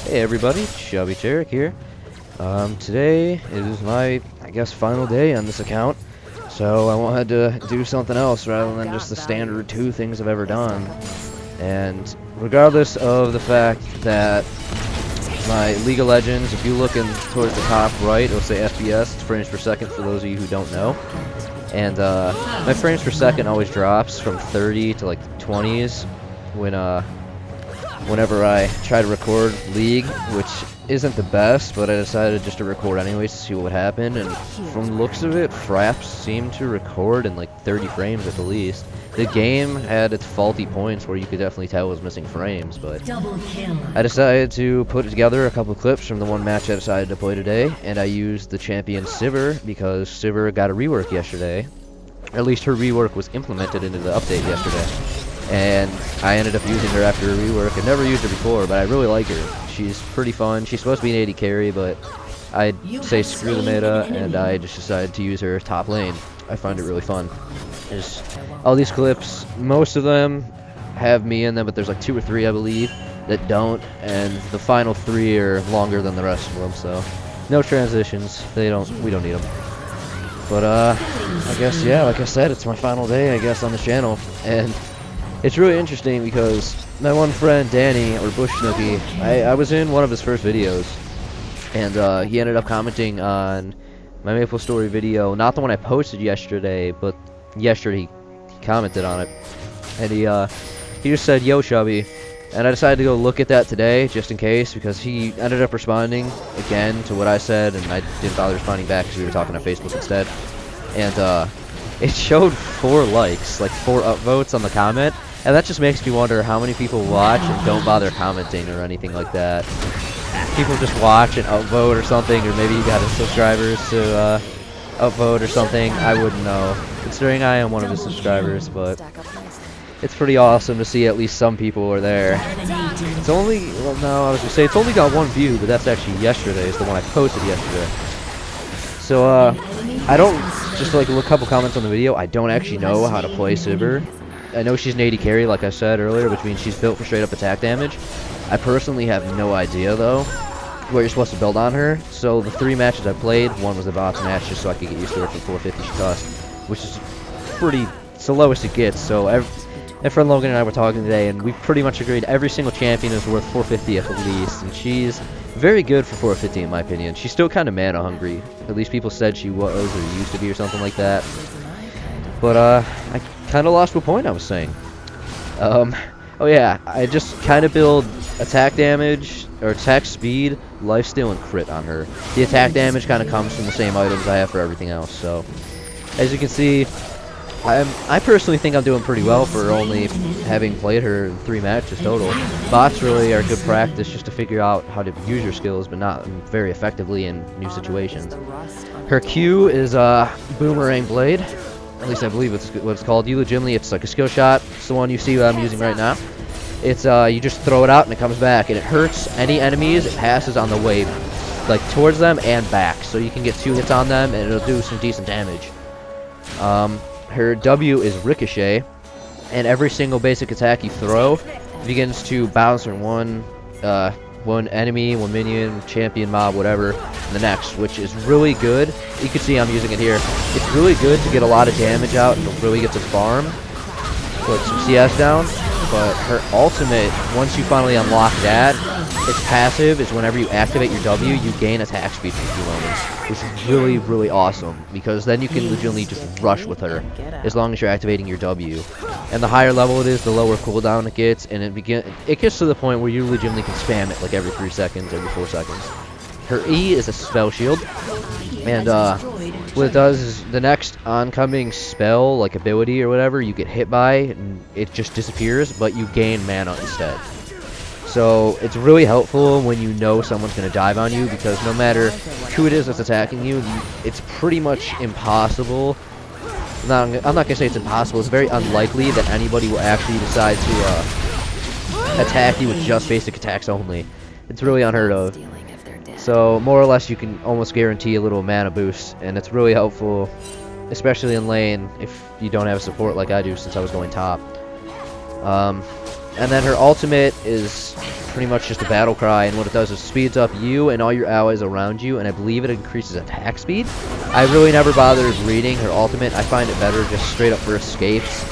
Hey everybody, Chubby Tarek here. Today is my, I guess, final day on this account, so I wanted to do something else rather than just the standard 2 things I've ever done. And regardless of the fact that my League of Legends, if you look in towards the top right, it'll say FPS, it's frames per second for those of you who don't know. And my frames per second always drops from 30 to like 20s whenever I try to record League, which isn't the best, but I decided just to record anyways to see what would happen, and from the looks of it, Fraps seemed to record in like 30 frames at the least. The game had its faulty points where you could definitely tell it was missing frames, but I decided to put together a couple clips from the one match I decided to play today, and I used the champion Sivir because Sivir got a rework yesterday. Or at least her rework was implemented into the update yesterday. And I ended up using her after a rework. I've never used her before, but I really like her. She's pretty fun. She's supposed to be an AD carry, but I'd say screw the meta, and I just decided to use her top lane. I find it really fun. There's all these clips, most of them have me in them, but there's like 2 or 3, I believe, that don't, and the final 3 are longer than the rest of them, so no transitions. We don't need them. But I guess, yeah, like I said, it's my final day, I guess, on the channel, and it's really interesting because my one friend, Danny, or Bush Snooki, I was in one of his first videos, and he ended up commenting on my MapleStory video, not the one I posted yesterday, but yesterday he commented on it, and he just said, "Yo, Chubby," and I decided to go look at that today, just in case, because he ended up responding again to what I said, and I didn't bother responding back because we were talking on Facebook instead, and it showed 4 likes, like 4 upvotes on the comment. And that just makes me wonder how many people watch and don't bother commenting or anything like that. People just watch and upvote or something, or maybe you got his subscribers to upvote or something. I wouldn't know, considering I am one of his subscribers, but it's pretty awesome to see at least some people are there. It's only, well, no, I was gonna say it's only got 1 view, but that's actually yesterday's, the one I posted yesterday. So, I don't, just like a couple comments on the video, I don't actually know how to play Sivir. I know she's an AD carry, like I said earlier, which means she's built for straight up attack damage. I personally have no idea, though, where you're supposed to build on her. So the 3 matches I played, one was a box match just so I could get used to her for 450 she cost, which is it's the lowest it gets. So my friend Logan and I were talking today, and we pretty much agreed every single champion is worth 450 at least, and she's very good for 450 in my opinion. She's still kind of mana hungry. At least people said she was, or used to be, or something like that. But I kind of lost what point I was saying. Oh yeah, I just kind of build attack damage, or attack speed, lifesteal, and crit on her. The attack damage kind of comes from the same items I have for everything else, so as you can see, I personally think I'm doing pretty well for only having played her in 3 matches total. Bots really are good practice just to figure out how to use your skills, but not very effectively in new situations. Her Q is Boomerang Blade. At least I believe it's what it's called. Legitimately, it's like a skill shot. It's the one you see I'm using right now. It's you just throw it out and it comes back, and it hurts any enemies it passes on the way, like towards them and back. So you can get 2 hits on them, and it'll do some decent damage. Her W is Ricochet, and every single basic attack you throw begins to bounce from one enemy, 1 minion, champion, mob, whatever, and the next, which is really good. You can see I'm using it here. It's really good to get a lot of damage out and to really get to farm, put some CS down, but her ultimate, once you finally unlock that, its passive is whenever you activate your W, you gain attack speed for a few moments, which is really, really awesome, because then you can legitimately just rush with her, as long as you're activating your W. And the higher level it is, the lower cooldown it gets, and it gets to the point where you legitimately can spam it like every 3 seconds, every 4 seconds. Her E is a spell shield, and what it does is the next oncoming spell, like ability or whatever, you get hit by, and it just disappears, but you gain mana instead. So it's really helpful when you know someone's going to dive on you, because no matter who it is that's attacking you, it's pretty much impossible. I'm not going to say it's impossible, it's very unlikely that anybody will actually decide to attack you with just basic attacks only. It's really unheard of. So more or less you can almost guarantee a little mana boost, and it's really helpful, especially in lane if you don't have support like I do since I was going top. And then her ultimate is pretty much just a battle cry, and what it does is speeds up you and all your allies around you, and I believe it increases attack speed. I really never bothered reading her ultimate. I find it better just straight up for escapes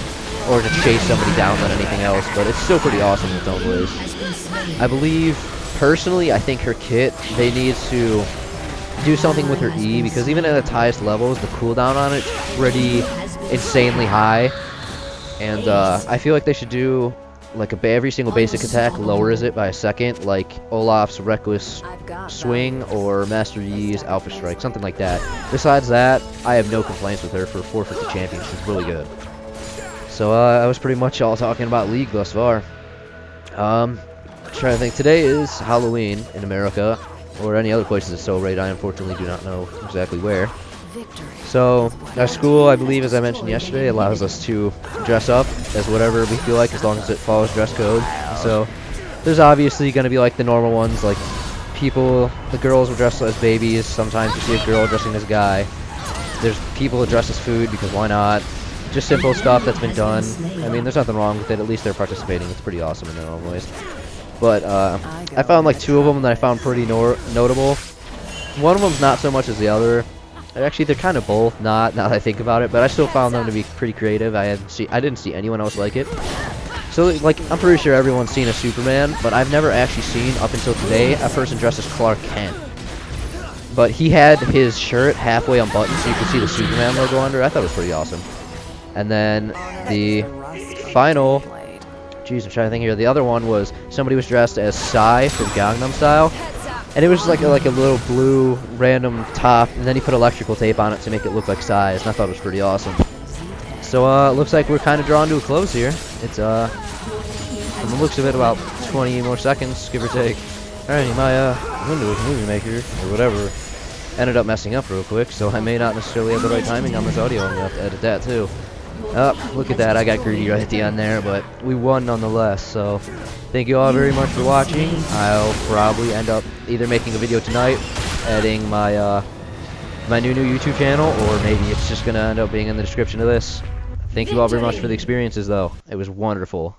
or to chase somebody down than anything else, but it's still pretty awesome in its own ways. I believe, personally, I think her kit, they need to do something with her E, because even at its highest levels, the cooldown on it's pretty insanely high, and I feel like they should do like every single basic attack lowers it by a second, like Olaf's Reckless Swing or Master Yi's Alpha Strike, something like that. Besides that, I have no complaints with her for 450 champion. She's really good. So I was pretty much all talking about League thus far. Trying to think. Today is Halloween in America, or any other places it's celebrated. I unfortunately do not know exactly where. So, our school, I believe, as I mentioned yesterday, allows us to dress up as whatever we feel like, as long as it follows dress code. So, there's obviously going to be like the normal ones, like the girls will dress as babies. Sometimes you see a girl dressing as a guy. There's people who dress as food, because why not? Just simple stuff that's been done. I mean, there's nothing wrong with it. At least they're participating. It's pretty awesome in their own ways. But I found like 2 of them that I found pretty notable. One of them's not so much as the other. Actually, they're kind of both not, now that I think about it, but I still found them to be pretty creative. I didn't see anyone else like it. So, like, I'm pretty sure everyone's seen a Superman, but I've never actually seen, up until today, a person dressed as Clark Kent. But he had his shirt halfway unbuttoned, so you could see the Superman logo under. I thought it was pretty awesome. And then the final, jeez, I'm trying to think here. The other one was somebody was dressed as Psy from Gangnam Style. And it was just like a little blue random top, and then he put electrical tape on it to make it look like size, and I thought it was pretty awesome. So it looks like we're kind of drawn to a close here. It's from the looks of it, about 20 more seconds, give or take. Alrighty, my Windows Movie Maker or whatever ended up messing up real quick, so I may not necessarily have the right timing on this audio. I'm gonna have to edit that too. Oh, look at that, I got greedy right at the end there, but we won nonetheless. So thank you all very much for watching. I'll probably end up either making a video tonight, adding my my new YouTube channel, or maybe it's just gonna end up being in the description of this. Thank you all very much for the experiences, though. It was wonderful.